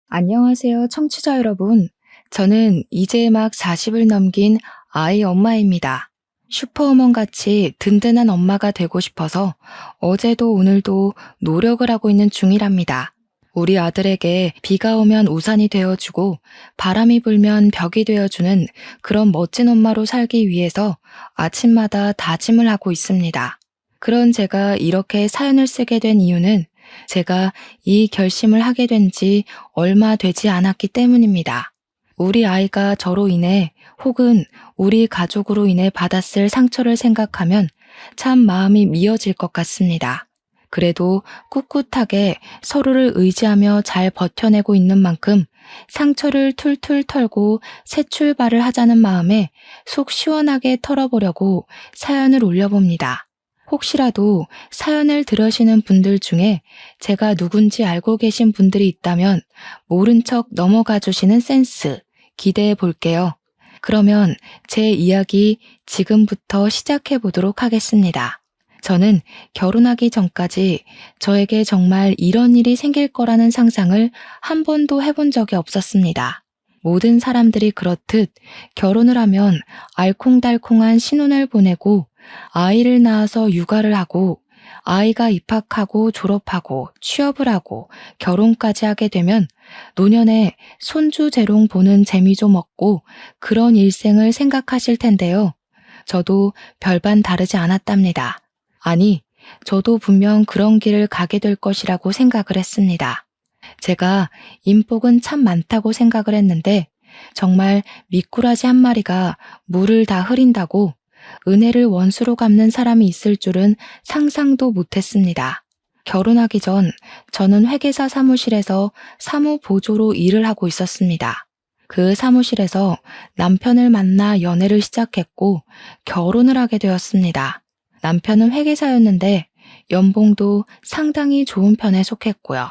안녕하세요, 청취자 여러분. 저는 이제 막 40을 넘긴 아이 엄마입니다. 슈퍼우먼 같이 든든한 엄마가 되고 싶어서 어제도 오늘도 노력을 하고 있는 중이랍니다. 우리 아들에게 비가 오면 우산이 되어주고 바람이 불면 벽이 되어주는 그런 멋진 엄마로 살기 위해서 아침마다 다짐을 하고 있습니다. 그런 제가 이렇게 사연을 쓰게 된 이유는 제가 이 결심을 하게 된 지 얼마 되지 않았기 때문입니다. 우리 아이가 저로 인해 혹은 우리 가족으로 인해 받았을 상처를 생각하면 참 마음이 미어질 것 같습니다. 그래도 꿋꿋하게 서로를 의지하며 잘 버텨내고 있는 만큼 상처를 툴툴 털고 새 출발을 하자는 마음에 속 시원하게 털어보려고 사연을 올려봅니다. 혹시라도 사연을 들으시는 분들 중에 제가 누군지 알고 계신 분들이 있다면 모른 척 넘어가 주시는 센스 기대해 볼게요. 그러면 제 이야기 지금부터 시작해 보도록 하겠습니다. 저는 결혼하기 전까지 저에게 정말 이런 일이 생길 거라는 상상을 한 번도 해본 적이 없었습니다. 모든 사람들이 그렇듯 결혼을 하면 알콩달콩한 신혼을 보내고 아이를 낳아서 육아를 하고 아이가 입학하고 졸업하고 취업을 하고 결혼까지 하게 되면 노년에 손주 재롱 보는 재미 좀 없고 그런 일생을 생각하실 텐데요. 저도 별반 다르지 않았답니다. 아니, 저도 분명 그런 길을 가게 될 것이라고 생각을 했습니다. 제가 인복은 참 많다고 생각을 했는데 정말 미꾸라지 한 마리가 물을 다 흐린다고 은혜를 원수로 갚는 사람이 있을 줄은 상상도 못했습니다. 결혼하기 전 저는 회계사 사무실에서 사무보조로 일을 하고 있었습니다. 그 사무실에서 남편을 만나 연애를 시작했고 결혼을 하게 되었습니다. 남편은 회계사였는데 연봉도 상당히 좋은 편에 속했고요.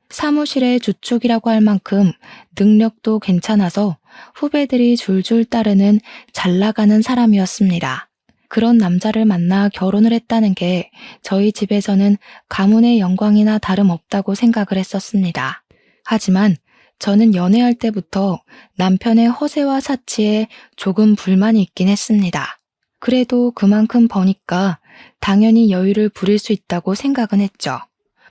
사무실의 주축이라고 할 만큼 능력도 괜찮아서 후배들이 줄줄 따르는 잘 나가는 사람이었습니다. 그런 남자를 만나 결혼을 했다는 게 저희 집에서는 가문의 영광이나 다름없다고 생각을 했었습니다. 하지만 저는 연애할 때부터 남편의 허세와 사치에 조금 불만이 있긴 했습니다. 그래도 그만큼 버니까 당연히 여유를 부릴 수 있다고 생각은 했죠.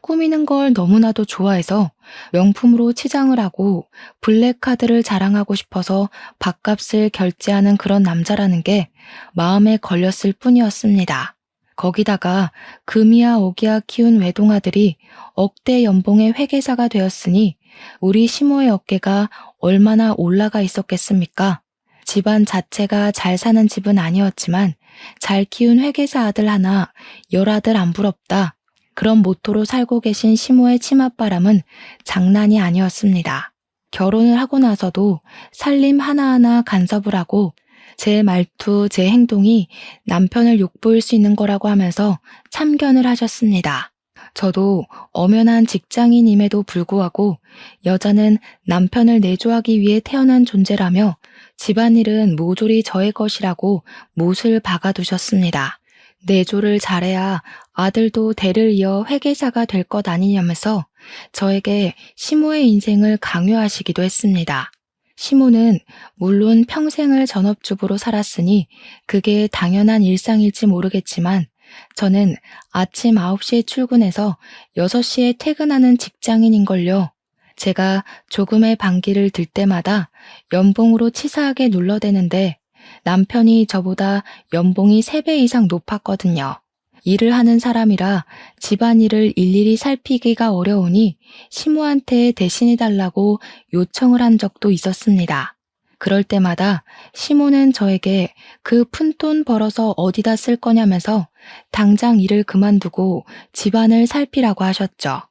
꾸미는 걸 너무나도 좋아해서 명품으로 치장을 하고 블랙카드를 자랑하고 싶어서 밥값을 결제하는 그런 남자라는 게 마음에 걸렸을 뿐이었습니다. 거기다가 금이야 오기야 키운 외동아들이 억대 연봉의 회계사가 되었으니 우리 시모의 어깨가 얼마나 올라가 있었겠습니까? 집안 자체가 잘 사는 집은 아니었지만 잘 키운 회계사 아들 하나, 열아들 안 부럽다. 그런 모토로 살고 계신 시모의 치맛바람은 장난이 아니었습니다. 결혼을 하고 나서도 살림 하나하나 간섭을 하고 제 말투, 제 행동이 남편을 욕보일 수 있는 거라고 하면서 참견을 하셨습니다. 저도 엄연한 직장인임에도 불구하고 여자는 남편을 내조하기 위해 태어난 존재라며 집안일은 모조리 저의 것이라고 못을 박아두셨습니다. 내조를 잘해야 아들도 대를 이어 회계사가 될 것 아니냐면서 저에게 시모의 인생을 강요하시기도 했습니다. 시모는 물론 평생을 전업주부로 살았으니 그게 당연한 일상일지 모르겠지만 저는 아침 9시에 출근해서 6시에 퇴근하는 직장인인걸요. 제가 조금의 반기를 들 때마다 연봉으로 치사하게 눌러대는데 남편이 저보다 연봉이 3배 이상 높았거든요. 일을 하는 사람이라 집안일을 일일이 살피기가 어려우니 시모한테 대신해달라고 요청을 한 적도 있었습니다. 그럴 때마다 시모는 저에게 그 푼돈 벌어서 어디다 쓸 거냐면서 당장 일을 그만두고 집안을 살피라고 하셨죠.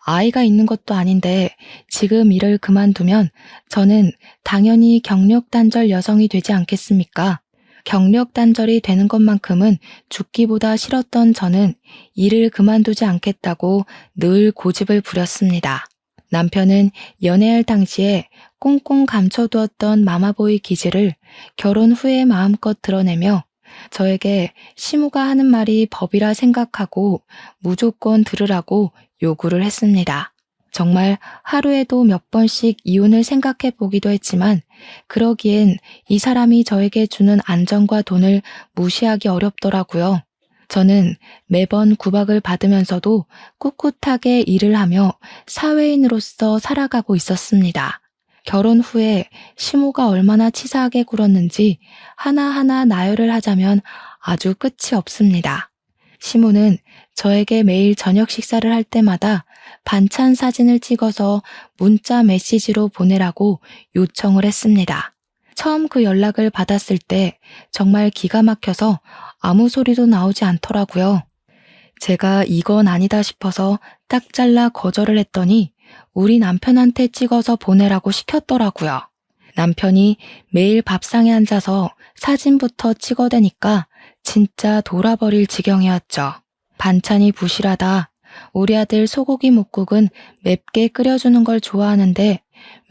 아이가 있는 것도 아닌데 지금 일을 그만두면 저는 당연히 경력단절 여성이 되지 않겠습니까? 경력단절이 되는 것만큼은 죽기보다 싫었던 저는 일을 그만두지 않겠다고 늘 고집을 부렸습니다. 남편은 연애할 당시에 꽁꽁 감춰두었던 마마보이 기질을 결혼 후에 마음껏 드러내며 저에게 시모가 하는 말이 법이라 생각하고 무조건 들으라고 요구를 했습니다. 정말 하루에도 몇 번씩 이혼을 생각해 보기도 했지만 그러기엔 이 사람이 저에게 주는 안정과 돈을 무시하기 어렵더라고요. 저는 매번 구박을 받으면서도 꿋꿋하게 일을 하며 사회인으로서 살아가고 있었습니다. 결혼 후에 시모가 얼마나 치사하게 굴었는지 하나하나 나열을 하자면 아주 끝이 없습니다. 시모는 저에게 매일 저녁 식사를 할 때마다 반찬 사진을 찍어서 문자 메시지로 보내라고 요청을 했습니다. 처음 그 연락을 받았을 때 정말 기가 막혀서 아무 소리도 나오지 않더라고요. 제가 이건 아니다 싶어서 딱 잘라 거절을 했더니 우리 남편한테 찍어서 보내라고 시켰더라고요. 남편이 매일 밥상에 앉아서 사진부터 찍어대니까 진짜 돌아버릴 지경이었죠. 반찬이 부실하다. 우리 아들 소고기 뭇국은 맵게 끓여주는 걸 좋아하는데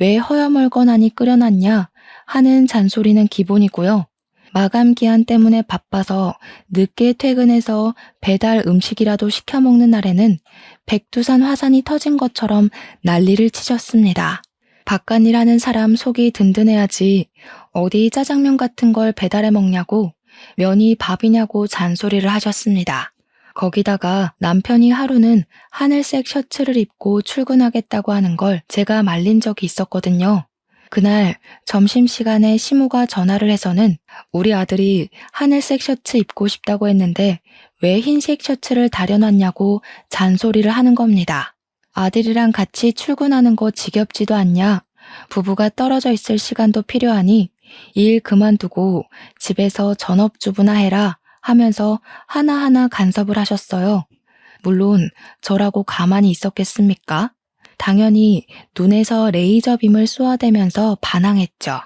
왜 허여멀건하니 끓여놨냐 하는 잔소리는 기본이고요. 마감 기한 때문에 바빠서 늦게 퇴근해서 배달 음식이라도 시켜 먹는 날에는 백두산 화산이 터진 것처럼 난리를 치셨습니다. 바깥일 하는 사람 속이 든든해야지 어디 짜장면 같은 걸 배달해 먹냐고 면이 밥이냐고 잔소리를 하셨습니다. 거기다가 남편이 하루는 하늘색 셔츠를 입고 출근하겠다고 하는 걸 제가 말린 적이 있었거든요. 그날 점심시간에 시모가 전화를 해서는 우리 아들이 하늘색 셔츠 입고 싶다고 했는데 왜 흰색 셔츠를 다려놨냐고 잔소리를 하는 겁니다. 아들이랑 같이 출근하는 거 지겹지도 않냐? 부부가 떨어져 있을 시간도 필요하니 일 그만두고 집에서 전업주부나 해라 하면서 하나하나 간섭을 하셨어요. 물론 저라고 가만히 있었겠습니까? 당연히 눈에서 레이저 빔을 쏘아대면서 반항했죠.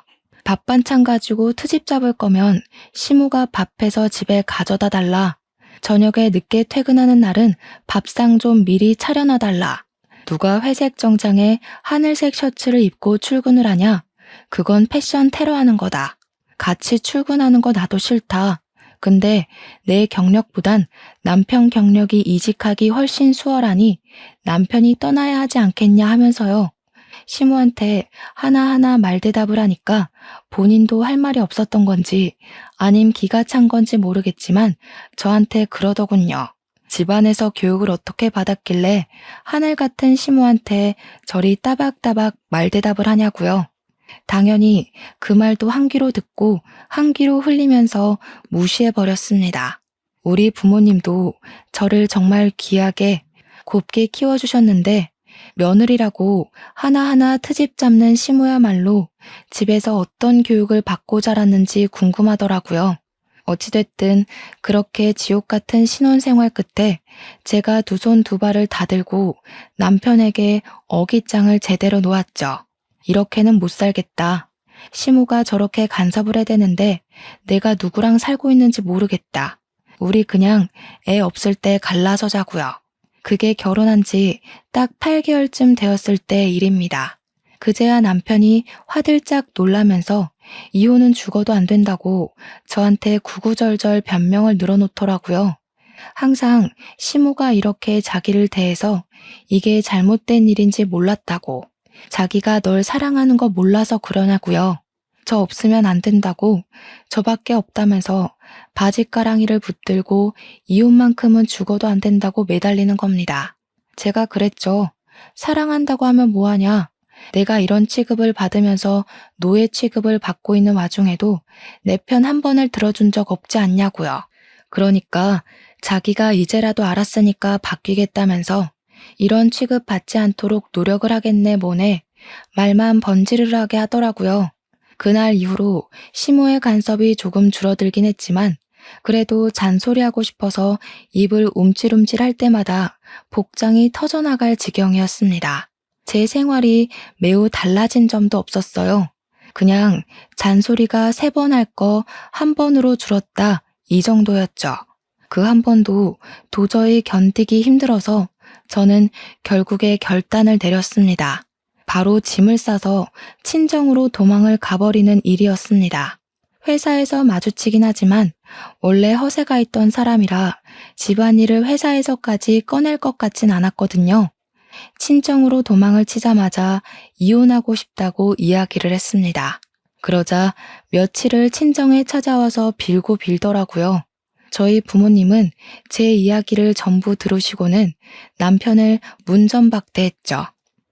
밥 반찬 가지고 트집 잡을 거면 시모가 밥해서 집에 가져다 달라. 저녁에 늦게 퇴근하는 날은 밥상 좀 미리 차려놔 달라. 누가 회색 정장에 하늘색 셔츠를 입고 출근을 하냐? 그건 패션 테러하는 거다. 같이 출근하는 거 나도 싫다. 근데 내 경력보단 남편 경력이 이직하기 훨씬 수월하니 남편이 떠나야 하지 않겠냐 하면서요. 시모한테 하나하나 말대답을 하니까 본인도 할 말이 없었던 건지 아님 기가 찬 건지 모르겠지만 저한테 그러더군요. 집안에서 교육을 어떻게 받았길래 하늘 같은 시모한테 저리 따박따박 말대답을 하냐고요. 당연히 그 말도 한 귀로 듣고 한 귀로 흘리면서 무시해버렸습니다. 우리 부모님도 저를 정말 귀하게 곱게 키워주셨는데 며느리라고 하나하나 트집 잡는 시모야말로 집에서 어떤 교육을 받고 자랐는지 궁금하더라고요. 어찌됐든 그렇게 지옥 같은 신혼생활 끝에 제가 두 손 두 발을 다 들고 남편에게 어깃장을 제대로 놓았죠. 이렇게는 못 살겠다. 시모가 저렇게 간섭을 해대는데 내가 누구랑 살고 있는지 모르겠다. 우리 그냥 애 없을 때 갈라서 자고요. 그게 결혼한 지 딱 8개월쯤 되었을 때 일입니다. 그제야 남편이 화들짝 놀라면서 이혼은 죽어도 안 된다고 저한테 구구절절 변명을 늘어놓더라고요. 항상 시모가 이렇게 자기를 대해서 이게 잘못된 일인지 몰랐다고, 자기가 널 사랑하는 거 몰라서 그러냐고요. 저 없으면 안 된다고, 저밖에 없다면서 바짓가랑이를 붙들고 이혼만큼은 죽어도 안 된다고 매달리는 겁니다. 제가 그랬죠. 사랑한다고 하면 뭐하냐. 내가 이런 취급을 받으면서 노예 취급을 받고 있는 와중에도 내 편 한 번을 들어준 적 없지 않냐고요. 그러니까 자기가 이제라도 알았으니까 바뀌겠다면서 이런 취급 받지 않도록 노력을 하겠네 뭐네 말만 번지르르하게 하더라고요. 그날 이후로 시모의 간섭이 조금 줄어들긴 했지만 그래도 잔소리하고 싶어서 입을 움찔움찔 할 때마다 복장이 터져나갈 지경이었습니다. 제 생활이 매우 달라진 점도 없었어요. 그냥 잔소리가 3번 할 거 한 번으로 줄었다 이 정도였죠. 그 한 번도 도저히 견디기 힘들어서 저는 결국에 결단을 내렸습니다. 바로 짐을 싸서 친정으로 도망을 가버리는 일이었습니다. 회사에서 마주치긴 하지만 원래 허세가 있던 사람이라 집안일을 회사에서까지 꺼낼 것 같진 않았거든요. 친정으로 도망을 치자마자 이혼하고 싶다고 이야기를 했습니다. 그러자 며칠을 친정에 찾아와서 빌고 빌더라고요. 저희 부모님은 제 이야기를 전부 들으시고는 남편을 문전박대했죠.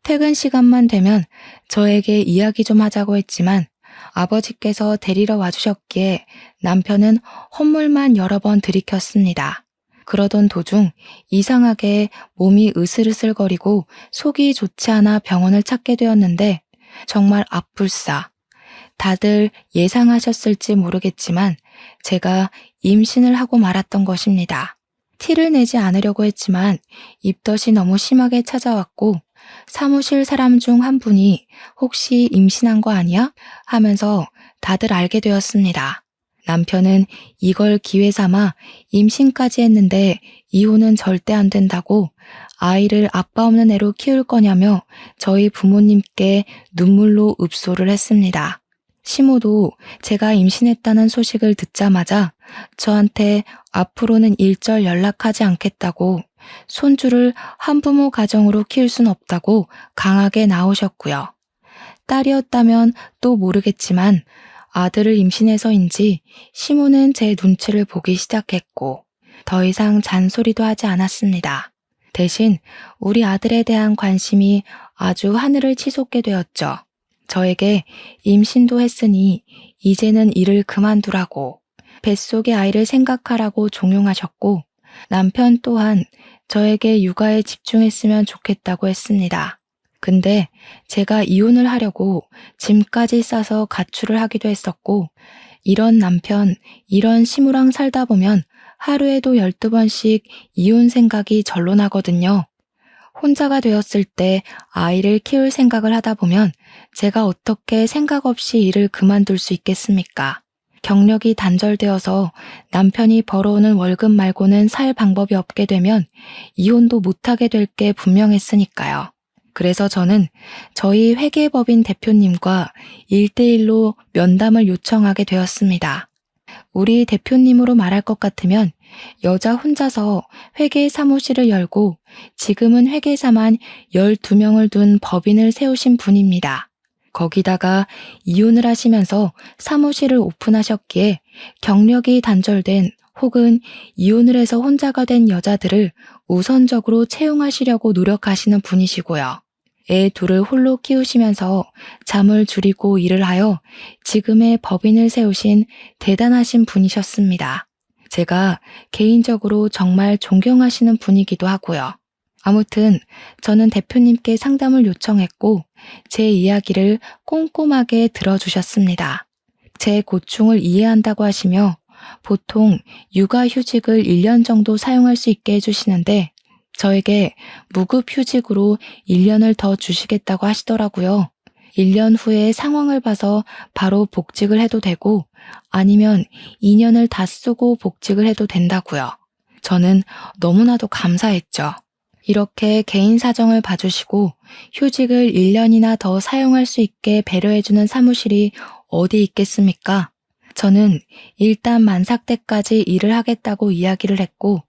퇴근 시간만 되면 저에게 이야기 좀 하자고 했지만 아버지께서 데리러 와주셨기에 남편은 헛물만 여러 번 들이켰습니다. 그러던 도중 이상하게 몸이 으슬으슬거리고 속이 좋지 않아 병원을 찾게 되었는데 정말 아뿔싸. 다들 예상하셨을지 모르겠지만 제가 임신을 하고 말았던 것입니다. 티를 내지 않으려고 했지만 입덧이 너무 심하게 찾아왔고 사무실 사람 중 한 분이 혹시 임신한 거 아니야? 하면서 다들 알게 되었습니다. 남편은 이걸 기회 삼아 임신까지 했는데 이혼은 절대 안 된다고 아이를 아빠 없는 애로 키울 거냐며 저희 부모님께 눈물로 읍소를 했습니다. 시모도 제가 임신했다는 소식을 듣자마자 저한테 앞으로는 일절 연락하지 않겠다고 손주를 한부모 가정으로 키울 순 없다고 강하게 나오셨고요. 딸이었다면 또 모르겠지만 아들을 임신해서인지 시모는 제 눈치를 보기 시작했고 더 이상 잔소리도 하지 않았습니다. 대신 우리 아들에 대한 관심이 아주 하늘을 치솟게 되었죠. 저에게 임신도 했으니 이제는 일을 그만두라고 뱃속의 아이를 생각하라고 종용하셨고 남편 또한 저에게 육아에 집중했으면 좋겠다고 했습니다. 근데 제가 이혼을 하려고 짐까지 싸서 가출을 하기도 했었고 이런 남편, 이런 시무랑 살다 보면 하루에도 12번씩 이혼 생각이 절로 나거든요. 혼자가 되었을 때 아이를 키울 생각을 하다 보면 제가 어떻게 생각 없이 일을 그만둘 수 있겠습니까? 경력이 단절되어서 남편이 벌어오는 월급 말고는 살 방법이 없게 되면 이혼도 못하게 될 게 분명했으니까요. 그래서 저는 저희 회계법인 대표님과 1대1로 면담을 요청하게 되었습니다. 우리 대표님으로 말할 것 같으면 여자 혼자서 회계 사무실을 열고 지금은 회계사만 12명을 둔 법인을 세우신 분입니다. 거기다가 이혼을 하시면서 사무실을 오픈하셨기에 경력이 단절된 혹은 이혼을 해서 혼자가 된 여자들을 우선적으로 채용하시려고 노력하시는 분이시고요. 애 둘을 홀로 키우시면서 잠을 줄이고 일을 하여 지금의 법인을 세우신 대단하신 분이셨습니다. 제가 개인적으로 정말 존경하시는 분이기도 하고요. 아무튼 저는 대표님께 상담을 요청했고 제 이야기를 꼼꼼하게 들어주셨습니다. 제 고충을 이해한다고 하시며 보통 육아휴직을 1년 정도 사용할 수 있게 해주시는데 저에게 무급휴직으로 1년을 더 주시겠다고 하시더라고요. 1년 후에 상황을 봐서 바로 복직을 해도 되고 아니면 2년을 다 쓰고 복직을 해도 된다고요. 저는 너무나도 감사했죠. 이렇게 개인 사정을 봐주시고 휴직을 1년이나 더 사용할 수 있게 배려해주는 사무실이 어디 있겠습니까? 저는 일단 만삭 때까지 일을 하겠다고 이야기를 했고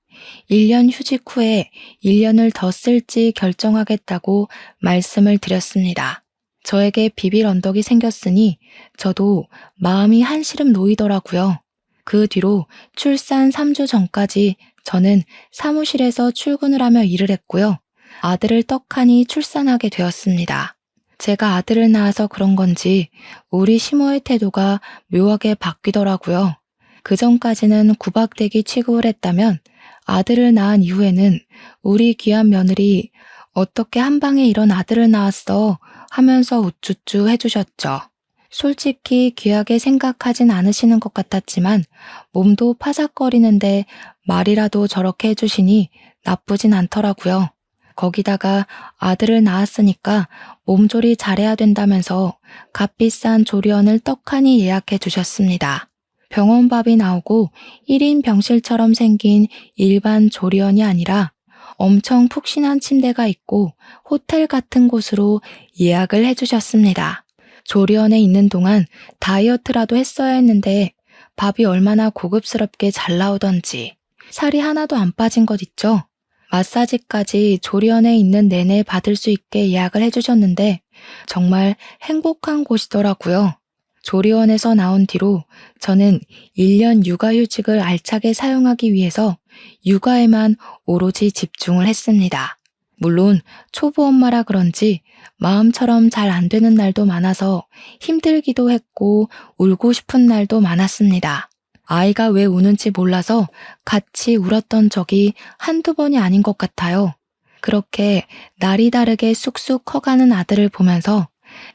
1년 휴직 후에 1년을 더 쓸지 결정하겠다고 말씀을 드렸습니다. 저에게 비빌 언덕이 생겼으니 저도 마음이 한시름 놓이더라고요. 그 뒤로 출산 3주 전까지 저는 사무실에서 출근을 하며 일을 했고요. 아들을 떡하니 출산하게 되었습니다. 제가 아들을 낳아서 그런 건지 우리 시모의 태도가 묘하게 바뀌더라고요. 그전까지는 구박대기 취급을 했다면 아들을 낳은 이후에는 우리 귀한 며느리 어떻게 한 방에 이런 아들을 낳았어 하면서 우쭈쭈 해주셨죠. 솔직히 귀하게 생각하진 않으시는 것 같았지만 몸도 파삭거리는데 말이라도 저렇게 해주시니 나쁘진 않더라고요. 거기다가 아들을 낳았으니까 몸조리 잘해야 된다면서 값비싼 조리원을 떡하니 예약해 주셨습니다. 병원밥이 나오고 1인 병실처럼 생긴 일반 조리원이 아니라 엄청 푹신한 침대가 있고 호텔 같은 곳으로 예약을 해주셨습니다. 조리원에 있는 동안 다이어트라도 했어야 했는데 밥이 얼마나 고급스럽게 잘 나오던지 살이 하나도 안 빠진 것 있죠? 마사지까지 조리원에 있는 내내 받을 수 있게 예약을 해주셨는데 정말 행복한 곳이더라고요. 조리원에서 나온 뒤로 저는 1년 육아휴직을 알차게 사용하기 위해서 육아에만 오로지 집중을 했습니다. 물론 초보 엄마라 그런지 마음처럼 잘 안 되는 날도 많아서 힘들기도 했고 울고 싶은 날도 많았습니다. 아이가 왜 우는지 몰라서 같이 울었던 적이 한두 번이 아닌 것 같아요. 그렇게 날이 다르게 쑥쑥 커가는 아들을 보면서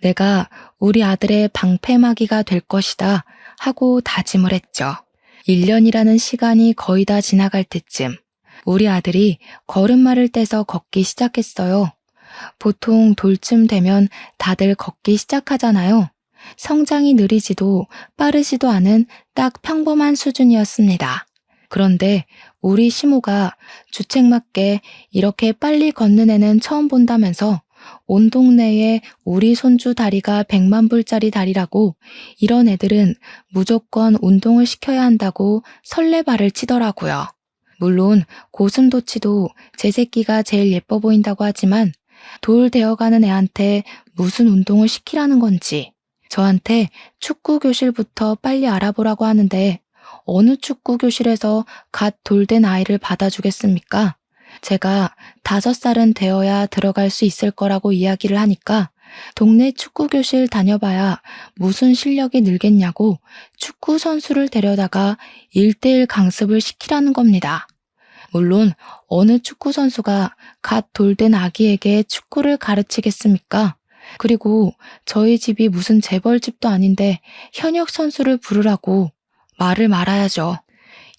내가 우리 아들의 방패막이가 될 것이다 하고 다짐을 했죠. 1년이라는 시간이 거의 다 지나갈 때쯤 우리 아들이 걸음마를 떼서 걷기 시작했어요. 보통 돌쯤 되면 다들 걷기 시작하잖아요. 성장이 느리지도 빠르지도 않은 딱 평범한 수준이었습니다. 그런데 우리 시모가 주책맞게 이렇게 빨리 걷는 애는 처음 본다면서 온 동네에 우리 손주 다리가 100만 불짜리 다리라고 이런 애들은 무조건 운동을 시켜야 한다고 설레발을 치더라고요. 물론 고슴도치도 제 새끼가 제일 예뻐 보인다고 하지만 돌 되어가는 애한테 무슨 운동을 시키라는 건지 저한테 축구 교실부터 빨리 알아보라고 하는데 어느 축구 교실에서 갓 돌된 아이를 받아주겠습니까? 제가 5살은 되어야 들어갈 수 있을 거라고 이야기를 하니까 동네 축구 교실 다녀봐야 무슨 실력이 늘겠냐고 축구 선수를 데려다가 1대1 강습을 시키라는 겁니다. 물론 어느 축구 선수가 갓 돌된 아기에게 축구를 가르치겠습니까? 그리고 저희 집이 무슨 재벌집도 아닌데 현역 선수를 부르라고 말을 말아야죠.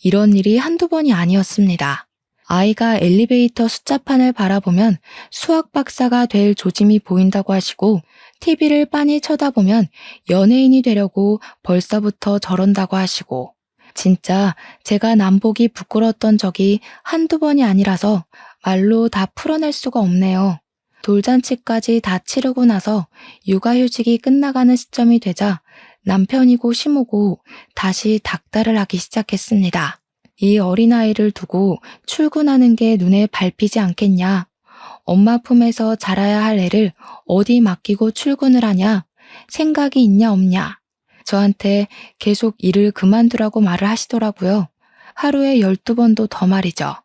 이런 일이 한두 번이 아니었습니다. 아이가 엘리베이터 숫자판을 바라보면 수학 박사가 될 조짐이 보인다고 하시고 TV를 빤히 쳐다보면 연예인이 되려고 벌써부터 저런다고 하시고 진짜 제가 남보기 부끄러웠던 적이 한두 번이 아니라서 말로 다 풀어낼 수가 없네요. 돌잔치까지 다 치르고 나서 육아휴직이 끝나가는 시점이 되자 남편이고 시모고 다시 닥달을 하기 시작했습니다. 이 어린아이를 두고 출근하는 게 눈에 밟히지 않겠냐. 엄마 품에서 자라야 할 애를 어디 맡기고 출근을 하냐. 생각이 있냐 없냐. 저한테 계속 일을 그만두라고 말을 하시더라고요. 하루에 12번도 더 말이죠.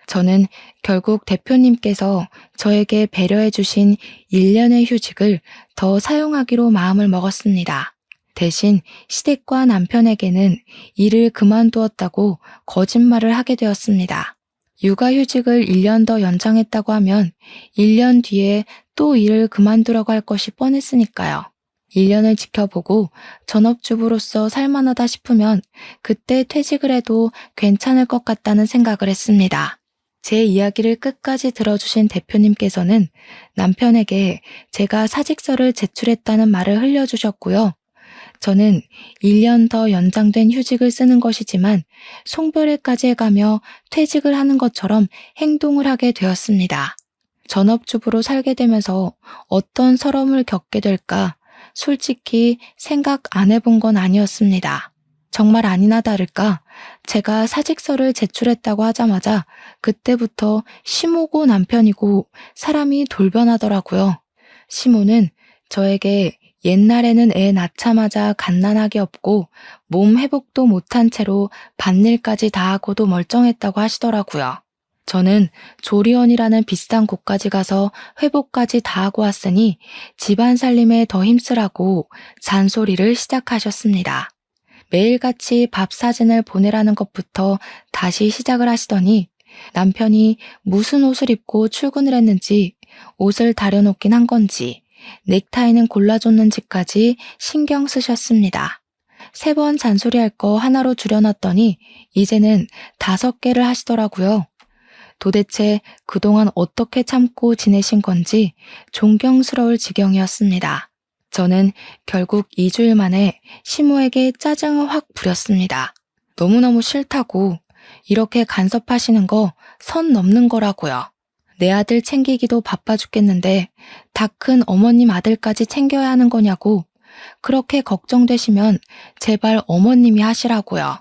저는 결국 대표님께서 저에게 배려해 주신 1년의 휴직을 더 사용하기로 마음을 먹었습니다. 대신 시댁과 남편에게는 일을 그만두었다고 거짓말을 하게 되었습니다. 육아휴직을 1년 더 연장했다고 하면 1년 뒤에 또 일을 그만두라고 할 것이 뻔했으니까요. 1년을 지켜보고 전업주부로서 살만하다 싶으면 그때 퇴직을 해도 괜찮을 것 같다는 생각을 했습니다. 제 이야기를 끝까지 들어주신 대표님께서는 남편에게 제가 사직서를 제출했다는 말을 흘려주셨고요. 저는 1년 더 연장된 휴직을 쓰는 것이지만 송별회까지 해가며 퇴직을 하는 것처럼 행동을 하게 되었습니다. 전업주부로 살게 되면서 어떤 서러움을 겪게 될까 솔직히 생각 안 해본 건 아니었습니다. 정말 아니나 다를까 제가 사직서를 제출했다고 하자마자 그때부터 시모고 남편이고 사람이 돌변하더라고요. 시모는 저에게 옛날에는 애 낳자마자 갓난아기 없고 몸 회복도 못한 채로 밭일까지 다 하고도 멀쩡했다고 하시더라고요. 저는 조리원이라는 비싼 곳까지 가서 회복까지 다 하고 왔으니 집안 살림에 더 힘쓰라고 잔소리를 시작하셨습니다. 매일같이 밥 사진을 보내라는 것부터 다시 시작을 하시더니 남편이 무슨 옷을 입고 출근을 했는지 옷을 다려놓긴 한 건지 넥타이는 골라줬는지까지 신경 쓰셨습니다. 3번 잔소리할 거 하나로 줄여놨더니 이제는 5개를 하시더라고요. 도대체 그동안 어떻게 참고 지내신 건지 존경스러울 지경이었습니다. 저는 결국 2주일 만에 시모에게 짜증을 확 부렸습니다. 너무너무 싫다고 이렇게 간섭하시는 거 선 넘는 거라고요. 내 아들 챙기기도 바빠 죽겠는데 다 큰 어머님 아들까지 챙겨야 하는 거냐고 그렇게 걱정되시면 제발 어머님이 하시라고요.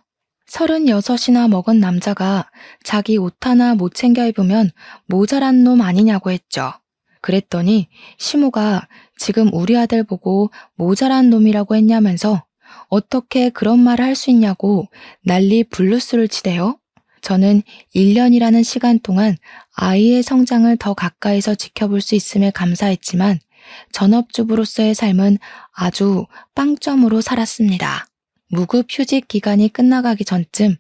36이나 먹은 남자가 자기 옷 하나 못 챙겨 입으면 모자란 놈 아니냐고 했죠. 그랬더니 시모가 지금 우리 아들 보고 모자란 놈이라고 했냐면서 어떻게 그런 말을 할 수 있냐고 난리 블루스를 치대요. 저는 1년이라는 시간 동안 아이의 성장을 더 가까이서 지켜볼 수 있음에 감사했지만 전업주부로서의 삶은 아주 빵점으로 살았습니다. 무급 휴직 기간이 끝나가기 전쯤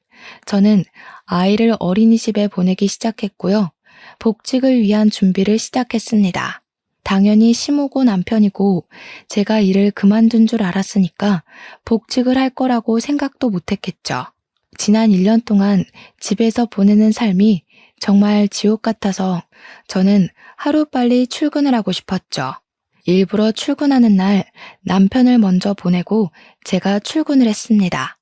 저는 아이를 어린이집에 보내기 시작했고요. 복직을 위한 준비를 시작했습니다. 당연히 시모고 남편이고 제가 일을 그만둔 줄 알았으니까 복직을 할 거라고 생각도 못했겠죠. 지난 1년 동안 집에서 보내는 삶이 정말 지옥 같아서 저는 하루빨리 출근을 하고 싶었죠. 일부러 출근하는 날 남편을 먼저 보내고 제가 출근을 했습니다.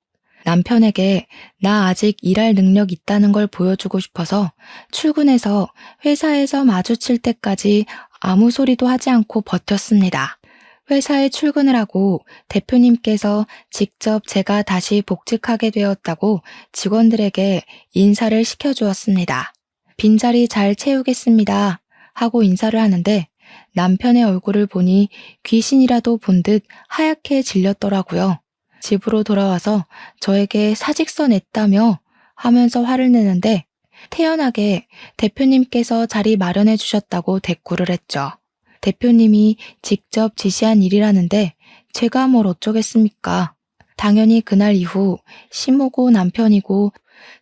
남편에게 나 아직 일할 능력 있다는 걸 보여주고 싶어서 출근해서 회사에서 마주칠 때까지 아무 소리도 하지 않고 버텼습니다. 회사에 출근을 하고 대표님께서 직접 제가 다시 복직하게 되었다고 직원들에게 인사를 시켜주었습니다. 빈자리 잘 채우겠습니다 하고 인사를 하는데 남편의 얼굴을 보니 귀신이라도 본 듯 하얗게 질렸더라고요. 집으로 돌아와서 저에게 사직서 냈다며 하면서 화를 내는데 태연하게 대표님께서 자리 마련해 주셨다고 대꾸를 했죠. 대표님이 직접 지시한 일이라는데 제가 뭘 어쩌겠습니까? 당연히 그날 이후 시모고 남편이고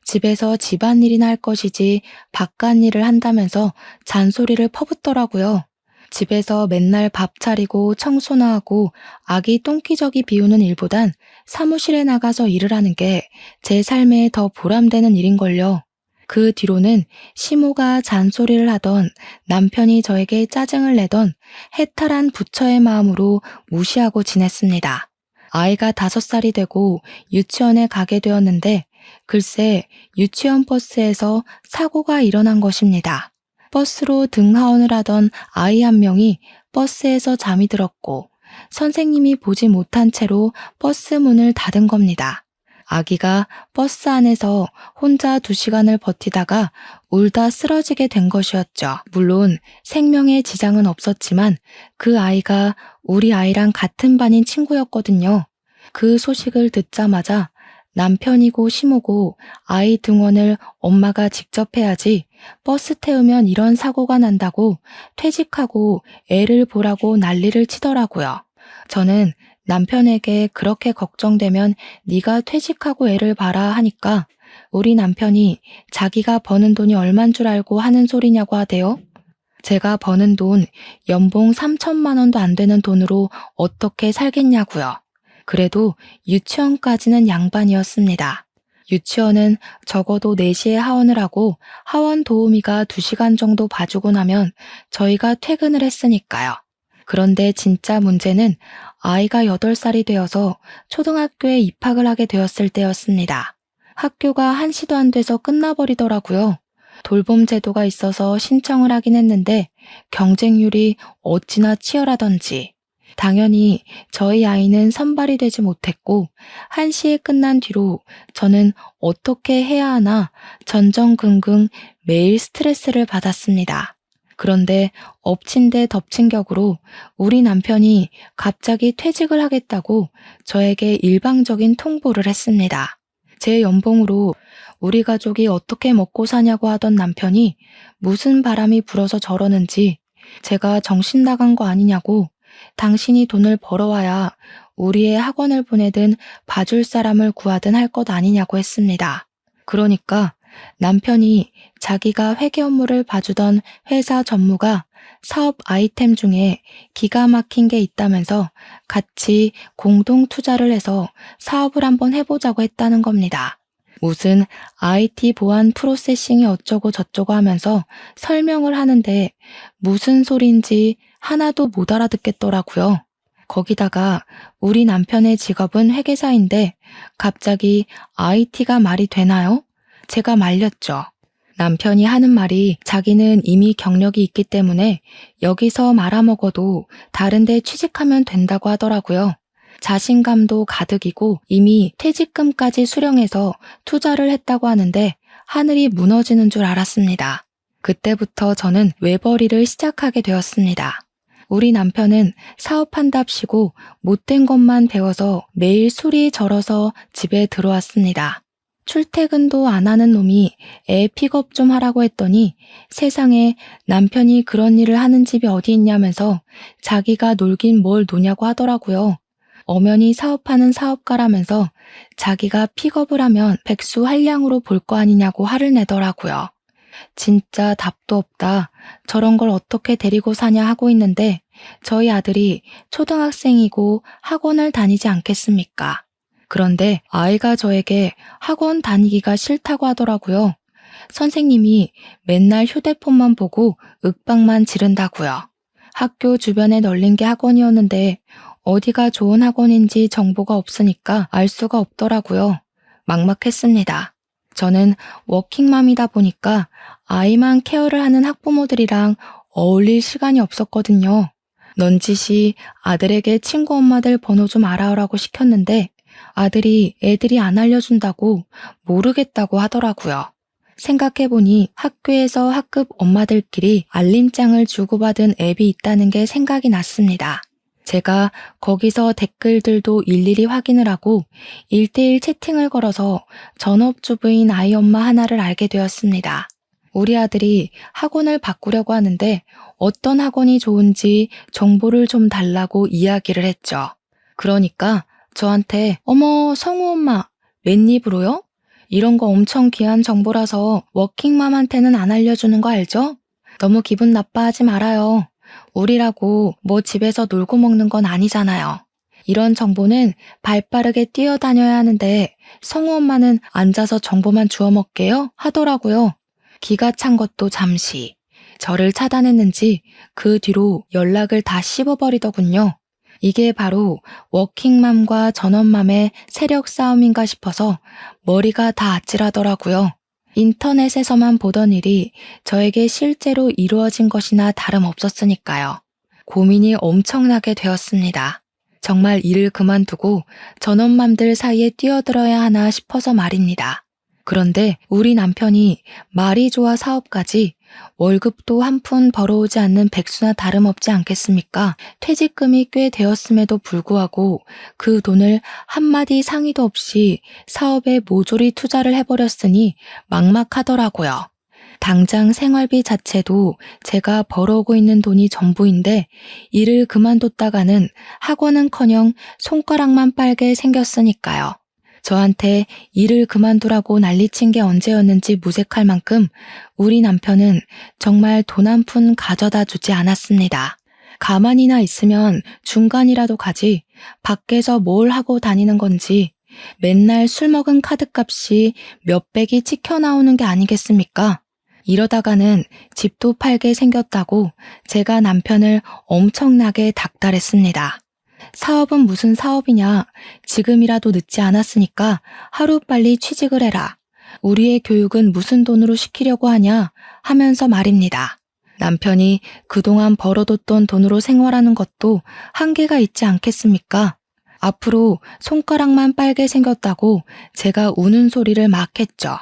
집에서 집안일이나 할 것이지 바깥일을 한다면서 잔소리를 퍼붓더라고요. 집에서 맨날 밥 차리고 청소나 하고 아기 똥기저귀 비우는 일보단 사무실에 나가서 일을 하는 게 제 삶에 더 보람되는 일인걸요. 그 뒤로는 시모가 잔소리를 하던 남편이 저에게 짜증을 내던 해탈한 부처의 마음으로 무시하고 지냈습니다. 아이가 5살이 되고 유치원에 가게 되었는데 글쎄 유치원 버스에서 사고가 일어난 것입니다. 버스로 등하원을 하던 아이 한 명이 버스에서 잠이 들었고 선생님이 보지 못한 채로 버스 문을 닫은 겁니다. 아기가 버스 안에서 혼자 2시간을 버티다가 울다 쓰러지게 된 것이었죠. 물론 생명에 지장은 없었지만 그 아이가 우리 아이랑 같은 반인 친구였거든요. 그 소식을 듣자마자 남편이고 시모고 아이 등원을 엄마가 직접 해야지 버스 태우면 이런 사고가 난다고 퇴직하고 애를 보라고 난리를 치더라고요. 저는 남편에게 그렇게 걱정되면 네가 퇴직하고 애를 봐라 하니까 우리 남편이 자기가 버는 돈이 얼만 줄 알고 하는 소리냐고 하대요. 제가 버는 돈 연봉 3천만 원도 안 되는 돈으로 어떻게 살겠냐고요. 그래도 유치원까지는 양반이었습니다. 유치원은 적어도 4시에 하원을 하고 하원 도우미가 2시간 정도 봐주고 나면 저희가 퇴근을 했으니까요. 그런데 진짜 문제는 아이가 8살이 되어서 초등학교에 입학을 하게 되었을 때였습니다. 학교가 1시도 안 돼서 끝나버리더라고요. 돌봄 제도가 있어서 신청을 하긴 했는데 경쟁률이 어찌나 치열하던지. 당연히 저희 아이는 선발이 되지 못했고 1시에 끝난 뒤로 저는 어떻게 해야 하나 전전긍긍 매일 스트레스를 받았습니다. 그런데 엎친 데 덮친 격으로 우리 남편이 갑자기 퇴직을 하겠다고 저에게 일방적인 통보를 했습니다. 제 연봉으로 우리 가족이 어떻게 먹고 사냐고 하던 남편이 무슨 바람이 불어서 저러는지 제가 정신 나간 거 아니냐고 당신이 돈을 벌어와야 우리의 학원을 보내든 봐줄 사람을 구하든 할 것 아니냐고 했습니다. 그러니까 남편이 자기가 회계 업무를 봐주던 회사 전무가 사업 아이템 중에 기가 막힌 게 있다면서 같이 공동 투자를 해서 사업을 한번 해보자고 했다는 겁니다. 무슨 IT 보안 프로세싱이 어쩌고 저쩌고 하면서 설명을 하는데 무슨 소린지 하나도 못 알아듣겠더라고요. 거기다가 우리 남편의 직업은 회계사인데 갑자기 IT가 말이 되나요? 제가 말렸죠. 남편이 하는 말이 자기는 이미 경력이 있기 때문에 여기서 말아먹어도 다른 데 취직하면 된다고 하더라고요. 자신감도 가득이고 이미 퇴직금까지 수령해서 투자를 했다고 하는데 하늘이 무너지는 줄 알았습니다. 그때부터 저는 외벌이를 시작하게 되었습니다. 우리 남편은 사업한답시고 못된 것만 배워서 매일 술이 절어서 집에 들어왔습니다. 출퇴근도 안 하는 놈이 애 픽업 좀 하라고 했더니 세상에 남편이 그런 일을 하는 집이 어디 있냐면서 자기가 놀긴 뭘 노냐고 하더라고요. 엄연히 사업하는 사업가라면서 자기가 픽업을 하면 백수 한량으로 볼 거 아니냐고 화를 내더라고요. 진짜 답도 없다. 저런 걸 어떻게 데리고 사냐 하고 있는데 저희 아들이 초등학생이고 학원을 다니지 않겠습니까? 그런데 아이가 저에게 학원 다니기가 싫다고 하더라고요. 선생님이 맨날 휴대폰만 보고 윽박만 지른다고요. 학교 주변에 널린 게 학원이었는데 어디가 좋은 학원인지 정보가 없으니까 알 수가 없더라고요. 막막했습니다. 저는 워킹맘이다 보니까 아이만 케어를 하는 학부모들이랑 어울릴 시간이 없었거든요. 넌지시 아들에게 친구 엄마들 번호 좀 알아오라고 시켰는데 아들이 애들이 안 알려준다고 모르겠다고 하더라고요. 생각해보니 학교에서 학급 엄마들끼리 알림장을 주고받은 앱이 있다는 게 생각이 났습니다. 제가 거기서 댓글들도 일일이 확인을 하고 1대1 채팅을 걸어서 전업주부인 아이 엄마 하나를 알게 되었습니다. 우리 아들이 학원을 바꾸려고 하는데 어떤 학원이 좋은지 정보를 좀 달라고 이야기를 했죠. 그러니까 저한테 어머 성우 엄마 웬입으로요? 이런 거 엄청 귀한 정보라서 워킹맘한테는 안 알려주는 거 알죠? 너무 기분 나빠하지 말아요. 우리라고 뭐 집에서 놀고 먹는 건 아니잖아요. 이런 정보는 발빠르게 뛰어다녀야 하는데 성우 엄마는 앉아서 정보만 주워 먹게요? 하더라고요. 기가 찬 것도 잠시. 저를 차단했는지 그 뒤로 연락을 다 씹어버리더군요. 이게 바로 워킹맘과 전업맘의 세력 싸움인가 싶어서 머리가 다 아찔하더라고요. 인터넷에서만 보던 일이 저에게 실제로 이루어진 것이나 다름없었으니까요. 고민이 엄청나게 되었습니다. 정말 일을 그만두고 전업맘들 사이에 뛰어들어야 하나 싶어서 말입니다. 그런데 우리 남편이 말이 좋아 사업까지 월급도 한 푼 벌어오지 않는 백수나 다름없지 않겠습니까? 퇴직금이 꽤 되었음에도 불구하고 그 돈을 한마디 상의도 없이 사업에 모조리 투자를 해버렸으니 막막하더라고요. 당장 생활비 자체도 제가 벌어오고 있는 돈이 전부인데 일을 그만뒀다가는 학원은커녕 손가락만 빨게 생겼으니까요. 저한테 일을 그만두라고 난리친 게 언제였는지 무색할 만큼 우리 남편은 정말 돈 한 푼 가져다 주지 않았습니다. 가만히나 있으면 중간이라도 가지 밖에서 뭘 하고 다니는 건지 맨날 술 먹은 카드값이 몇백이 찍혀 나오는 게 아니겠습니까? 이러다가는 집도 팔게 생겼다고 제가 남편을 엄청나게 닥달했습니다. 사업은 무슨 사업이냐. 지금이라도 늦지 않았으니까 하루빨리 취직을 해라. 우리의 교육은 무슨 돈으로 시키려고 하냐 하면서 말입니다. 남편이 그동안 벌어뒀던 돈으로 생활하는 것도 한계가 있지 않겠습니까? 앞으로 손가락만 빨게 생겼다고 제가 우는 소리를 막 했죠.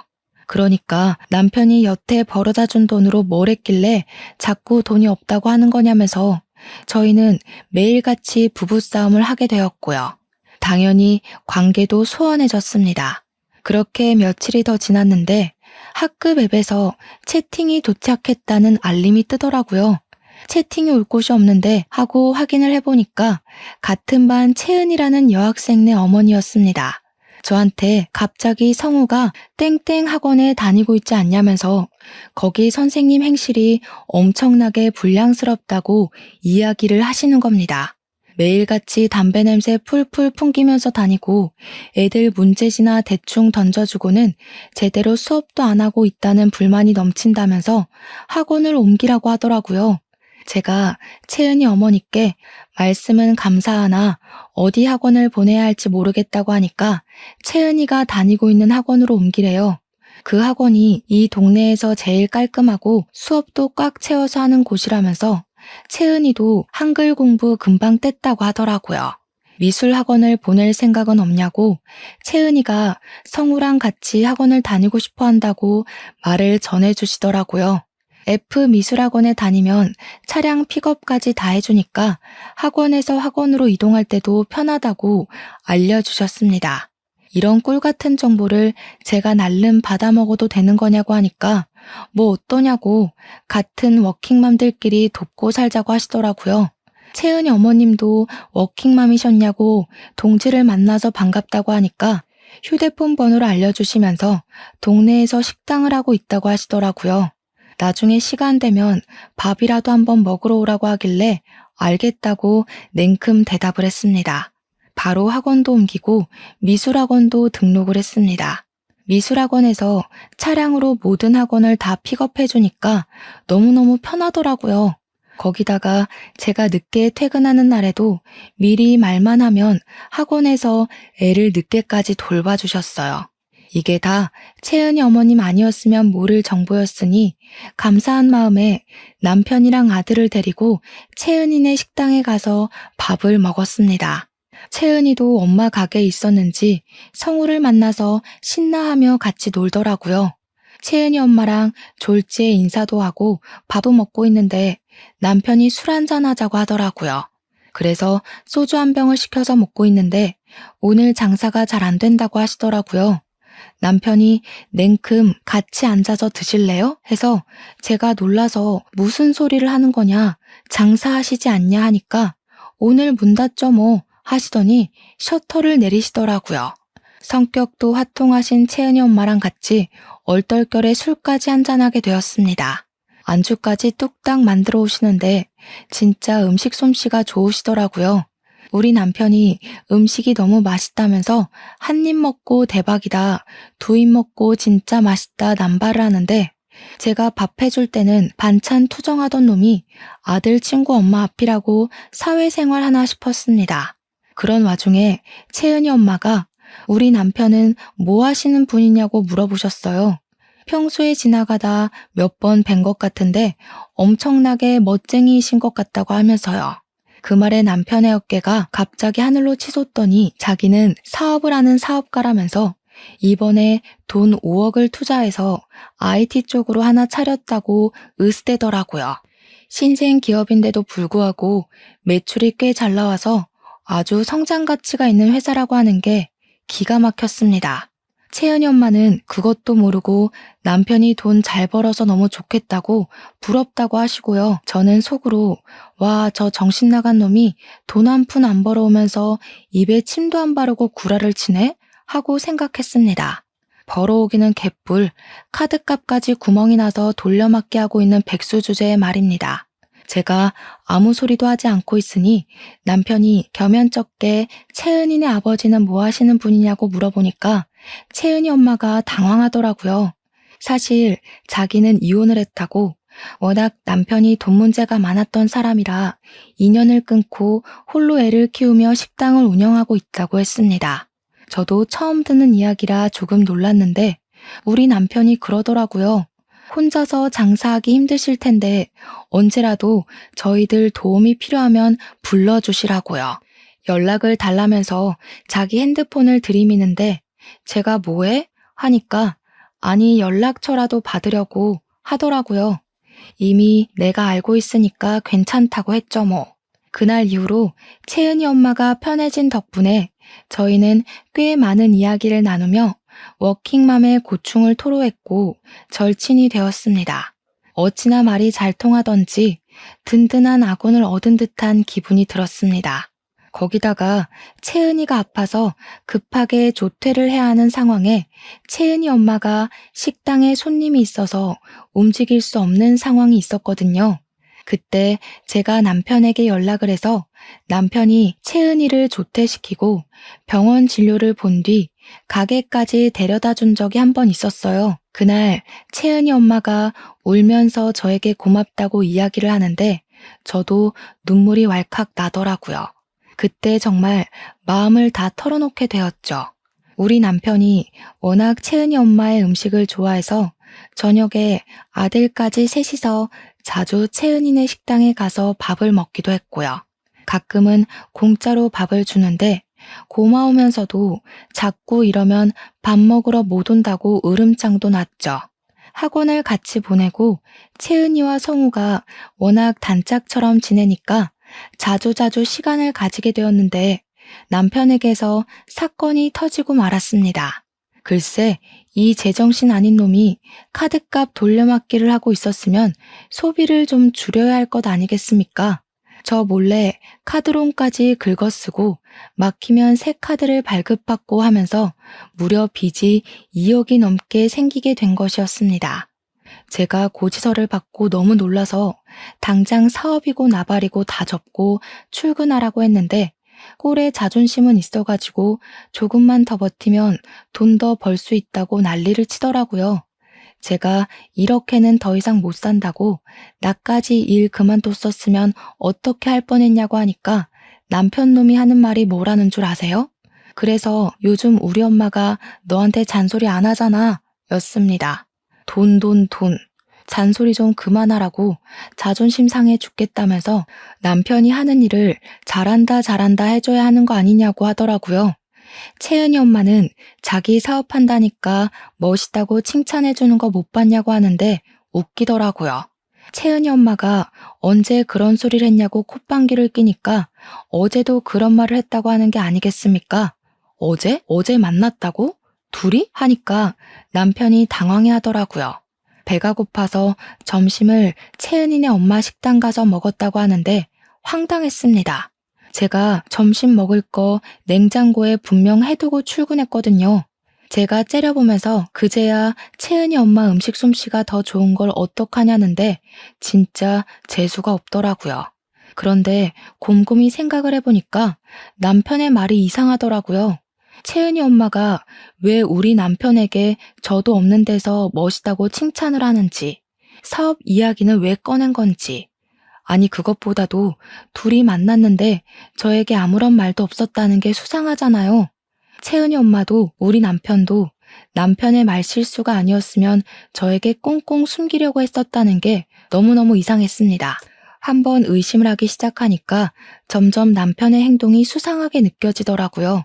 그러니까 남편이 여태 벌어다 준 돈으로 뭘 했길래 자꾸 돈이 없다고 하는 거냐면서 저희는 매일같이 부부싸움을 하게 되었고요. 당연히 관계도 소원해졌습니다. 그렇게 며칠이 더 지났는데 학급 앱에서 채팅이 도착했다는 알림이 뜨더라고요. 채팅이 올 곳이 없는데 하고 확인을 해보니까 같은 반 채은이라는 여학생네 어머니였습니다. 저한테 갑자기 성우가 땡땡 학원에 다니고 있지 않냐면서 거기 선생님 행실이 엄청나게 불량스럽다고 이야기를 하시는 겁니다. 매일같이 담배 냄새 풀풀 풍기면서 다니고 애들 문제지나 대충 던져주고는 제대로 수업도 안 하고 있다는 불만이 넘친다면서 학원을 옮기라고 하더라고요. 제가 채은이 어머니께 말씀은 감사하나 어디 학원을 보내야 할지 모르겠다고 하니까 채은이가 다니고 있는 학원으로 옮기래요. 그 학원이 이 동네에서 제일 깔끔하고 수업도 꽉 채워서 하는 곳이라면서 채은이도 한글 공부 금방 뗐다고 하더라고요. 미술 학원을 보낼 생각은 없냐고 채은이가 성우랑 같이 학원을 다니고 싶어 한다고 말을 전해주시더라고요. F 미술학원에 다니면 차량 픽업까지 다 해주니까 학원에서 학원으로 이동할 때도 편하다고 알려주셨습니다. 이런 꿀 같은 정보를 제가 날름 받아먹어도 되는 거냐고 하니까 뭐 어떠냐고 같은 워킹맘들끼리 돕고 살자고 하시더라고요. 채은이 어머님도 워킹맘이셨냐고 동지를 만나서 반갑다고 하니까 휴대폰 번호를 알려주시면서 동네에서 식당을 하고 있다고 하시더라고요. 나중에 시간 되면 밥이라도 한번 먹으러 오라고 하길래 알겠다고 냉큼 대답을 했습니다. 바로 학원도 옮기고 미술학원도 등록을 했습니다. 미술학원에서 차량으로 모든 학원을 다 픽업해주니까 너무너무 편하더라고요. 거기다가 제가 늦게 퇴근하는 날에도 미리 말만 하면 학원에서 애를 늦게까지 돌봐주셨어요. 이게 다 채은이 어머님 아니었으면 모를 정보였으니 감사한 마음에 남편이랑 아들을 데리고 채은이네 식당에 가서 밥을 먹었습니다. 채은이도 엄마 가게에 있었는지 성우를 만나서 신나하며 같이 놀더라고요. 채은이 엄마랑 졸지에 인사도 하고 밥도 먹고 있는데 남편이 술 한잔 하자고 하더라고요. 그래서 소주 한 병을 시켜서 먹고 있는데 오늘 장사가 잘 안 된다고 하시더라고요. 남편이 냉큼 같이 앉아서 드실래요? 해서 제가 놀라서 무슨 소리를 하는 거냐, 장사하시지 않냐 하니까 오늘 문 닫죠 뭐 하시더니 셔터를 내리시더라고요. 성격도 화통하신 채은이 엄마랑 같이 얼떨결에 술까지 한잔하게 되었습니다. 안주까지 뚝딱 만들어 오시는데 진짜 음식 솜씨가 좋으시더라고요. 우리 남편이 음식이 너무 맛있다면서 한 입 먹고 대박이다, 두 입 먹고 진짜 맛있다 남발을 하는데 제가 밥 해줄 때는 반찬 투정하던 놈이 아들 친구 엄마 앞이라고 사회생활 하나 싶었습니다. 그런 와중에 채은이 엄마가 우리 남편은 뭐 하시는 분이냐고 물어보셨어요. 평소에 지나가다 몇 번 뵌 것 같은데 엄청나게 멋쟁이이신 것 같다고 하면서요. 그 말에 남편의 어깨가 갑자기 하늘로 치솟더니 자기는 사업을 하는 사업가라면서 이번에 돈 5억을 투자해서 IT 쪽으로 하나 차렸다고 으스대더라고요. 신생 기업인데도 불구하고 매출이 꽤 잘 나와서 아주 성장 가치가 있는 회사라고 하는 게 기가 막혔습니다. 채은이 엄마는 그것도 모르고 남편이 돈 잘 벌어서 너무 좋겠다고 부럽다고 하시고요. 저는 속으로 와, 저 정신 나간 놈이 돈 한 푼 안 벌어오면서 입에 침도 안 바르고 구라를 치네? 하고 생각했습니다. 벌어오기는 개뿔, 카드값까지 구멍이 나서 돌려막기 하고 있는 백수 주제의 말입니다. 제가 아무 소리도 하지 않고 있으니 남편이 겸연쩍게 채은이네 아버지는 뭐 하시는 분이냐고 물어보니까 채은이 엄마가 당황하더라고요. 사실 자기는 이혼을 했다고, 워낙 남편이 돈 문제가 많았던 사람이라 인연을 끊고 홀로 애를 키우며 식당을 운영하고 있다고 했습니다. 저도 처음 듣는 이야기라 조금 놀랐는데 우리 남편이 그러더라고요. 혼자서 장사하기 힘드실 텐데 언제라도 저희들 도움이 필요하면 불러주시라고요. 연락을 달라면서 자기 핸드폰을 들이미는데 제가 뭐해? 하니까 아니 연락처라도 받으려고 하더라고요. 이미 내가 알고 있으니까 괜찮다고 했죠 뭐. 그날 이후로 채은이 엄마가 편해진 덕분에 저희는 꽤 많은 이야기를 나누며 워킹맘의 고충을 토로했고 절친이 되었습니다. 어찌나 말이 잘 통하던지 든든한 아군을 얻은 듯한 기분이 들었습니다. 거기다가 채은이가 아파서 급하게 조퇴를 해야 하는 상황에 채은이 엄마가 식당에 손님이 있어서 움직일 수 없는 상황이 있었거든요. 그때 제가 남편에게 연락을 해서 남편이 채은이를 조퇴시키고 병원 진료를 본 뒤 가게까지 데려다 준 적이 한 번 있었어요. 그날 채은이 엄마가 울면서 저에게 고맙다고 이야기를 하는데 저도 눈물이 왈칵 나더라고요. 그때 정말 마음을 다 털어놓게 되었죠. 우리 남편이 워낙 채은이 엄마의 음식을 좋아해서 저녁에 아들까지 셋이서 자주 채은이네 식당에 가서 밥을 먹기도 했고요. 가끔은 공짜로 밥을 주는데 고마우면서도 자꾸 이러면 밥 먹으러 못 온다고 으름장도 났죠. 학원을 같이 보내고 채은이와 성우가 워낙 단짝처럼 지내니까 자주자주 시간을 가지게 되었는데 남편에게서 사건이 터지고 말았습니다. 글쎄, 이 제정신 아닌 놈이 카드값 돌려막기를 하고 있었으면 소비를 좀 줄여야 할 것 아니겠습니까? 저 몰래 카드론까지 긁어쓰고 막히면 새 카드를 발급받고 하면서 무려 빚이 2억이 넘게 생기게 된 것이었습니다. 제가 고지서를 받고 너무 놀라서 당장 사업이고 나발이고 다 접고 출근하라고 했는데 꼴에 자존심은 있어가지고 조금만 더 버티면 돈 더 벌 수 있다고 난리를 치더라고요. 제가 이렇게는 더 이상 못 산다고 나까지 일 그만뒀었으면 어떻게 할 뻔했냐고 하니까 남편 놈이 하는 말이 뭐라는 줄 아세요? 그래서 요즘 우리 엄마가 너한테 잔소리 안 하잖아 였습니다. 돈. 잔소리 좀 그만하라고 자존심 상해 죽겠다면서 남편이 하는 일을 잘한다 해줘야 하는 거 아니냐고 하더라고요. 채은이 엄마는 자기 사업한다니까 멋있다고 칭찬해주는 거 못 봤냐고 하는데 웃기더라고요. 채은이 엄마가 언제 그런 소리를 했냐고 콧방귀를 끼니까 어제도 그런 말을 했다고 하는 게 아니겠습니까? 어제? 어제 만났다고? 둘이? 하니까 남편이 당황해 하더라고요. 배가 고파서 점심을 채은이네 엄마 식당 가서 먹었다고 하는데 황당했습니다. 제가 점심 먹을 거 냉장고에 분명 해두고 출근했거든요. 제가 째려보면서 그제야 채은이 엄마 음식 솜씨가 더 좋은 걸 어떡하냐는데 진짜 재수가 없더라고요. 그런데 곰곰이 생각을 해보니까 남편의 말이 이상하더라고요. 채은이 엄마가 왜 우리 남편에게 저도 없는 데서 멋있다고 칭찬을 하는지, 사업 이야기는 왜 꺼낸 건지, 아니 그것보다도 둘이 만났는데 저에게 아무런 말도 없었다는 게 수상하잖아요. 채은이 엄마도 우리 남편도 남편의 말실수가 아니었으면 저에게 꽁꽁 숨기려고 했었다는 게 너무너무 이상했습니다. 한번 의심을 하기 시작하니까 점점 남편의 행동이 수상하게 느껴지더라고요.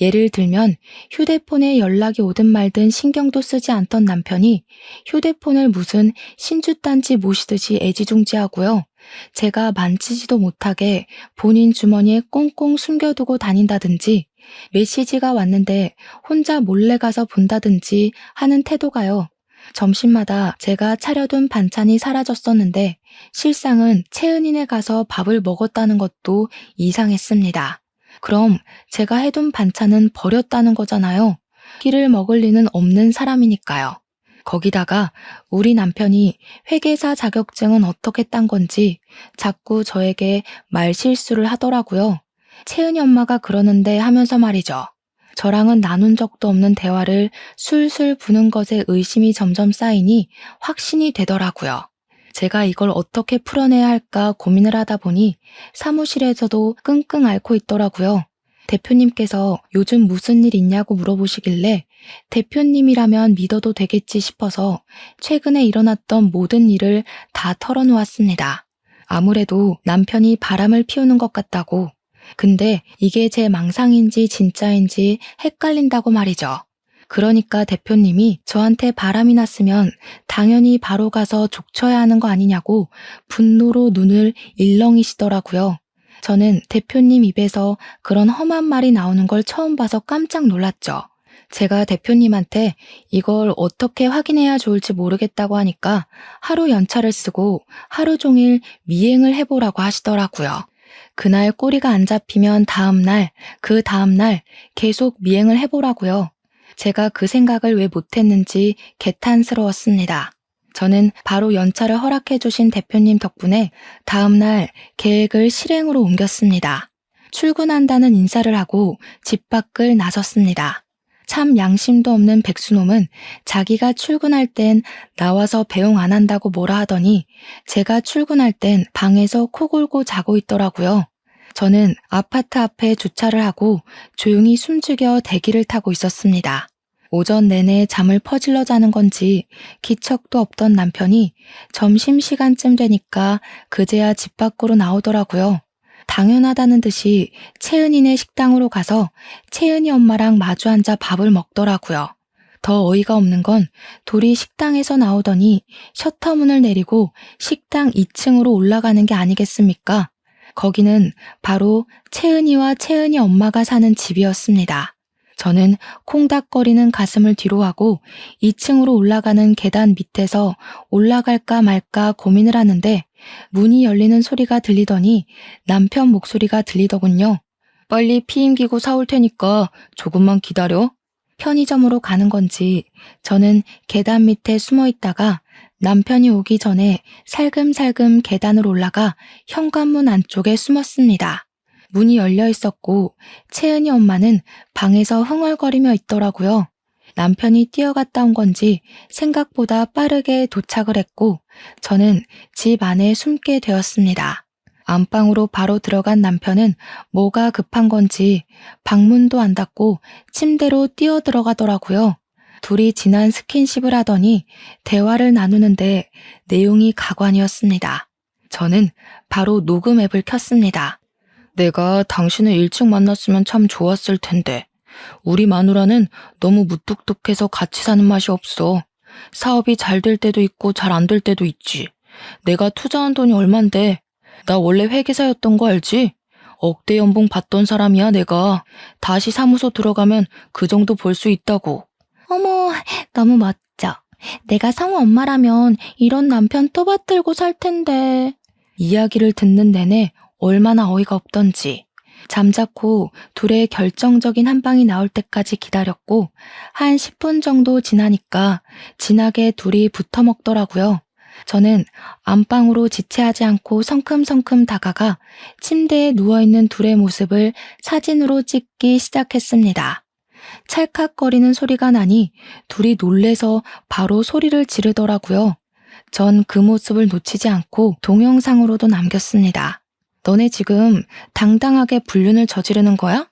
예를 들면 휴대폰에 연락이 오든 말든 신경도 쓰지 않던 남편이 휴대폰을 무슨 신주단지 모시듯이 애지중지하고요. 제가 만지지도 못하게 본인 주머니에 꽁꽁 숨겨두고 다닌다든지 메시지가 왔는데 혼자 몰래 가서 본다든지 하는 태도가요. 점심마다 제가 차려둔 반찬이 사라졌었는데 실상은 채은이네 가서 밥을 먹었다는 것도 이상했습니다. 그럼 제가 해둔 반찬은 버렸다는 거잖아요. 끼를 먹을 리는 없는 사람이니까요. 거기다가 우리 남편이 회계사 자격증은 어떻게 딴 건지 자꾸 저에게 말실수를 하더라고요. 채은이 엄마가 그러는데 하면서 말이죠. 저랑은 나눈 적도 없는 대화를 술술 부는 것에 의심이 점점 쌓이니 확신이 되더라고요. 제가 이걸 어떻게 풀어내야 할까 고민을 하다 보니 사무실에서도 끙끙 앓고 있더라고요. 대표님께서 요즘 무슨 일 있냐고 물어보시길래 대표님이라면 믿어도 되겠지 싶어서 최근에 일어났던 모든 일을 다 털어놓았습니다. 아무래도 남편이 바람을 피우는 것 같다고. 근데 이게 제 망상인지 진짜인지 헷갈린다고 말이죠. 그러니까 대표님이 저한테 바람이 났으면 당연히 바로 가서 족쳐야 하는 거 아니냐고 분노로 눈을 일렁이시더라고요. 저는 대표님 입에서 그런 험한 말이 나오는 걸 처음 봐서 깜짝 놀랐죠. 제가 대표님한테 이걸 어떻게 확인해야 좋을지 모르겠다고 하니까 하루 연차를 쓰고 하루 종일 미행을 해보라고 하시더라고요. 그날 꼬리가 안 잡히면 다음날, 그 다음날 계속 미행을 해보라고요. 제가 그 생각을 왜 못했는지 개탄스러웠습니다. 저는 바로 연차를 허락해 주신 대표님 덕분에 다음날 계획을 실행으로 옮겼습니다. 출근한다는 인사를 하고 집 밖을 나섰습니다. 참 양심도 없는 백수놈은 자기가 출근할 땐 나와서 배웅 안 한다고 뭐라 하더니 제가 출근할 땐 방에서 코 골고 자고 있더라고요. 저는 아파트 앞에 주차를 하고 조용히 숨죽여 대기를 타고 있었습니다. 오전 내내 잠을 퍼질러 자는 건지 기척도 없던 남편이 점심시간쯤 되니까 그제야 집 밖으로 나오더라고요. 당연하다는 듯이 채은이네 식당으로 가서 채은이 엄마랑 마주 앉아 밥을 먹더라고요. 더 어이가 없는 건 둘이 식당에서 나오더니 셔터문을 내리고 식당 2층으로 올라가는 게 아니겠습니까? 거기는 바로 채은이와 채은이 엄마가 사는 집이었습니다. 저는 콩닥거리는 가슴을 뒤로 하고 2층으로 올라가는 계단 밑에서 올라갈까 말까 고민을 하는데 문이 열리는 소리가 들리더니 남편 목소리가 들리더군요. 빨리 피임기구 사올 테니까 조금만 기다려. 편의점으로 가는 건지 저는 계단 밑에 숨어 있다가 남편이 오기 전에 살금살금 계단을 올라가 현관문 안쪽에 숨었습니다. 문이 열려 있었고 채은이 엄마는 방에서 흥얼거리며 있더라고요. 남편이 뛰어갔다 온 건지 생각보다 빠르게 도착을 했고 저는 집 안에 숨게 되었습니다. 안방으로 바로 들어간 남편은 뭐가 급한 건지 방문도 안 닫고 침대로 뛰어 들어가더라고요. 둘이 진한 스킨십을 하더니 대화를 나누는데 내용이 가관이었습니다. 저는 바로 녹음 앱을 켰습니다. 내가 당신을 일찍 만났으면 참 좋았을 텐데 우리 마누라는 너무 무뚝뚝해서 같이 사는 맛이 없어. 사업이 잘 될 때도 있고 잘 안 될 때도 있지. 내가 투자한 돈이 얼만데. 나 원래 회계사였던 거 알지? 억대 연봉 받던 사람이야 내가. 다시 사무소 들어가면 그 정도 벌 수 있다고. 어머, 너무 멋져. 내가 성우 엄마라면 이런 남편 또 받들고 살 텐데. 이야기를 듣는 내내 얼마나 어이가 없던지. 잠자코 둘의 결정적인 한 방이 나올 때까지 기다렸고 한 10분 정도 지나니까 진하게 둘이 붙어 먹더라고요. 저는 안방으로 지체하지 않고 성큼성큼 다가가 침대에 누워있는 둘의 모습을 사진으로 찍기 시작했습니다. 찰칵거리는 소리가 나니 둘이 놀래서 바로 소리를 지르더라고요. 전 그 모습을 놓치지 않고 동영상으로도 남겼습니다. 너네 지금 당당하게 불륜을 저지르는 거야?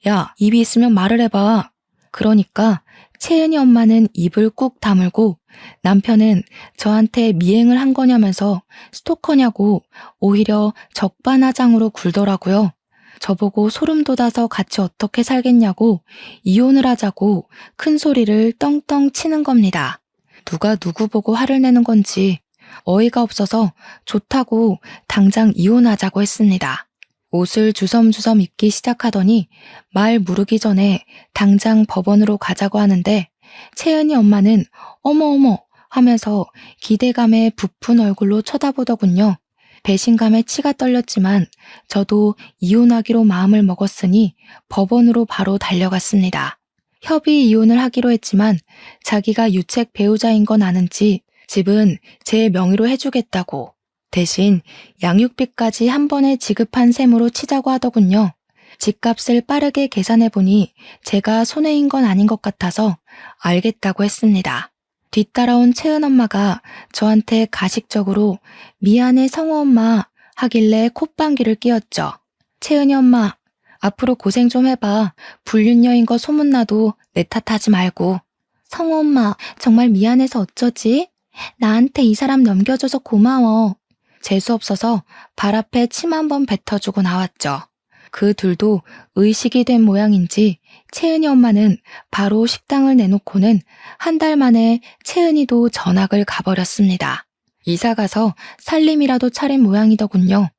야, 입이 있으면 말을 해봐. 그러니까 채은이 엄마는 입을 꾹 다물고 남편은 저한테 미행을 한 거냐면서 스토커냐고 오히려 적반하장으로 굴더라고요. 저보고 소름 돋아서 같이 어떻게 살겠냐고 이혼을 하자고 큰 소리를 떵떵 치는 겁니다. 누가 누구 보고 화를 내는 건지 어이가 없어서 좋다고 당장 이혼하자고 했습니다. 옷을 주섬주섬 입기 시작하더니 말 무르기 전에 당장 법원으로 가자고 하는데 채은이 엄마는 어머어머 하면서 기대감에 부푼 얼굴로 쳐다보더군요. 배신감에 치가 떨렸지만 저도 이혼하기로 마음을 먹었으니 법원으로 바로 달려갔습니다. 협의 이혼을 하기로 했지만 자기가 유책 배우자인 건 아는지 집은 제 명의로 해주겠다고 대신 양육비까지 한 번에 지급한 셈으로 치자고 하더군요. 집값을 빠르게 계산해보니 제가 손해인 건 아닌 것 같아서 알겠다고 했습니다. 뒤따라온 채은 엄마가 저한테 가식적으로 미안해 성우 엄마 하길래 콧방귀를 뀌었죠. 채은이 엄마, 앞으로 고생 좀 해봐. 불륜녀인 거 소문나도 내 탓하지 말고. 성우 엄마, 정말 미안해서 어쩌지? 나한테 이 사람 넘겨줘서 고마워. 재수없어서 발 앞에 침 한 번 뱉어주고 나왔죠. 그 둘도 의식이 된 모양인지 채은이 엄마는 바로 식당을 내놓고는 한 달 만에 채은이도 전학을 가버렸습니다. 이사가서 살림이라도 차린 모양이더군요.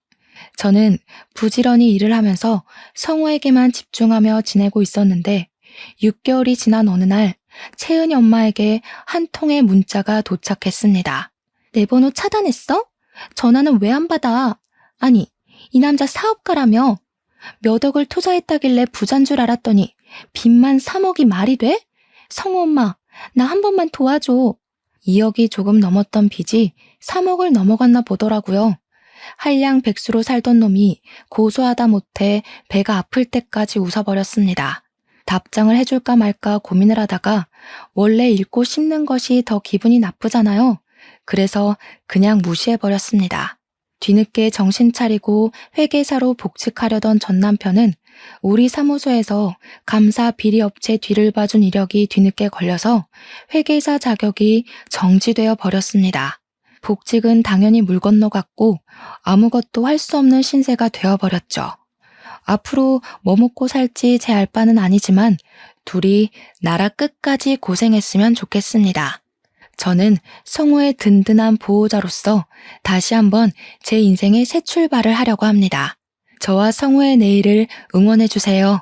저는 부지런히 일을 하면서 성우에게만 집중하며 지내고 있었는데 6개월이 지난 어느 날 채은이 엄마에게 한 통의 문자가 도착했습니다. 내 번호 차단했어? 전화는 왜 안 받아? 아니, 이 남자 사업가라며? 몇 억을 투자했다길래 부자인 줄 알았더니 빚만 3억이 말이 돼? 성우 엄마, 나 한 번만 도와줘. 2억이 조금 넘었던 빚이 3억을 넘어갔나 보더라고요. 한량백수로 살던 놈이 고소하다 못해 배가 아플 때까지 웃어버렸습니다. 답장을 해줄까 말까 고민을 하다가 원래 읽고 씹는 것이 더 기분이 나쁘잖아요. 그래서 그냥 무시해버렸습니다. 뒤늦게 정신 차리고 회계사로 복직하려던 전 남편은 우리 사무소에서 감사 비리 업체 뒤를 봐준 이력이 뒤늦게 걸려서 회계사 자격이 정지되어 버렸습니다. 복직은 당연히 물 건너갔고 아무것도 할 수 없는 신세가 되어버렸죠. 앞으로 뭐 먹고 살지 제 알 바는 아니지만 둘이 나라 끝까지 고생했으면 좋겠습니다. 저는 성우의 든든한 보호자로서 다시 한번 제 인생의 새 출발을 하려고 합니다. 저와 성우의 내일을 응원해주세요.